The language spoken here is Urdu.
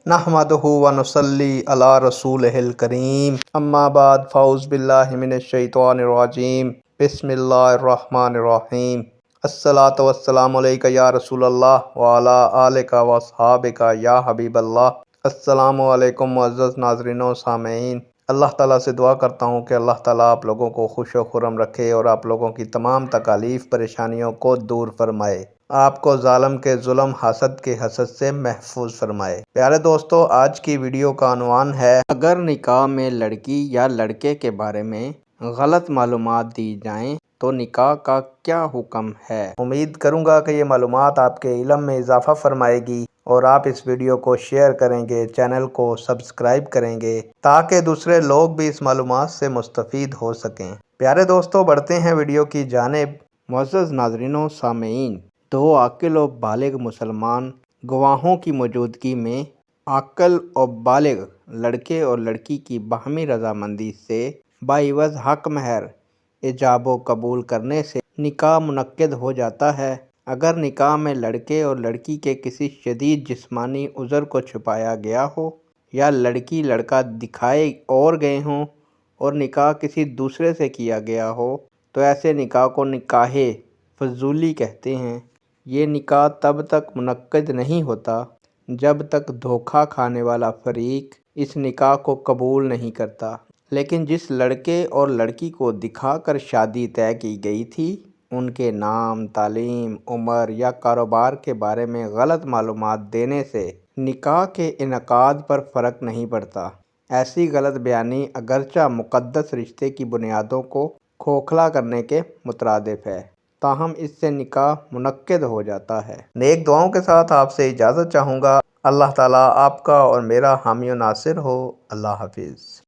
نحمدہ و نصلی علی رسولہ الکریم، اما بعد فاعوذ باللہ من الشیطان الرجیم، بسم اللہ الرحمن الرحیم۔ الصلاۃ والسلام علیک یا رسول اللہ وعلی آلک و اصحابک یا حبیب اللہ۔ السلام علیکم معزز ناظرین و سامعین، اللہ تعالیٰ سے دعا کرتا ہوں کہ اللہ تعالیٰ آپ لوگوں کو خوش و خرم رکھے اور آپ لوگوں کی تمام تکالیف پریشانیوں کو دور فرمائے، آپ کو ظالم کے ظلم، حسد کے حسد سے محفوظ فرمائے۔ پیارے دوستو، آج کی ویڈیو کا عنوان ہے اگر نکاح میں لڑکی یا لڑکے کے بارے میں غلط معلومات دی جائیں تو نکاح کا کیا حکم ہے۔ امید کروں گا کہ یہ معلومات آپ کے علم میں اضافہ فرمائے گی اور آپ اس ویڈیو کو شیئر کریں گے، چینل کو سبسکرائب کریں گے تاکہ دوسرے لوگ بھی اس معلومات سے مستفید ہو سکیں۔ پیارے دوستو، بڑھتے ہیں ویڈیو کی جانب۔ معزز ناظرین و سامعین، دو عاقل و بالغ مسلمان گواہوں کی موجودگی میں عاقل و بالغ لڑکے اور لڑکی کی باہمی رضامندی سے باعوض حق مہر ایجاب و قبول کرنے سے نکاح منعقد ہو جاتا ہے۔ اگر نکاح میں لڑکے اور لڑکی کے کسی شدید جسمانی عذر کو چھپایا گیا ہو یا لڑکی لڑکا دکھائے اور گئے ہوں اور نکاح کسی دوسرے سے کیا گیا ہو تو ایسے نکاح کو نکاح فضولی کہتے ہیں۔ یہ نکاح تب تک منعقد نہیں ہوتا جب تک دھوکہ کھانے والا فریق اس نکاح کو قبول نہیں کرتا، لیکن جس لڑکے اور لڑکی کو دکھا کر شادی طے کی گئی تھی ان کے نام، تعلیم، عمر یا کاروبار کے بارے میں غلط معلومات دینے سے نکاح کے انعقاد پر فرق نہیں پڑتا۔ ایسی غلط بیانی اگرچہ مقدس رشتے کی بنیادوں کو کھوکھلا کرنے کے مترادف ہے، تاہم اس سے نکاح منعقد ہو جاتا ہے۔ نیک دعاؤں کے ساتھ آپ سے اجازت چاہوں گا۔ اللہ تعالیٰ آپ کا اور میرا حامی و ناصر ہو۔ اللہ حافظ۔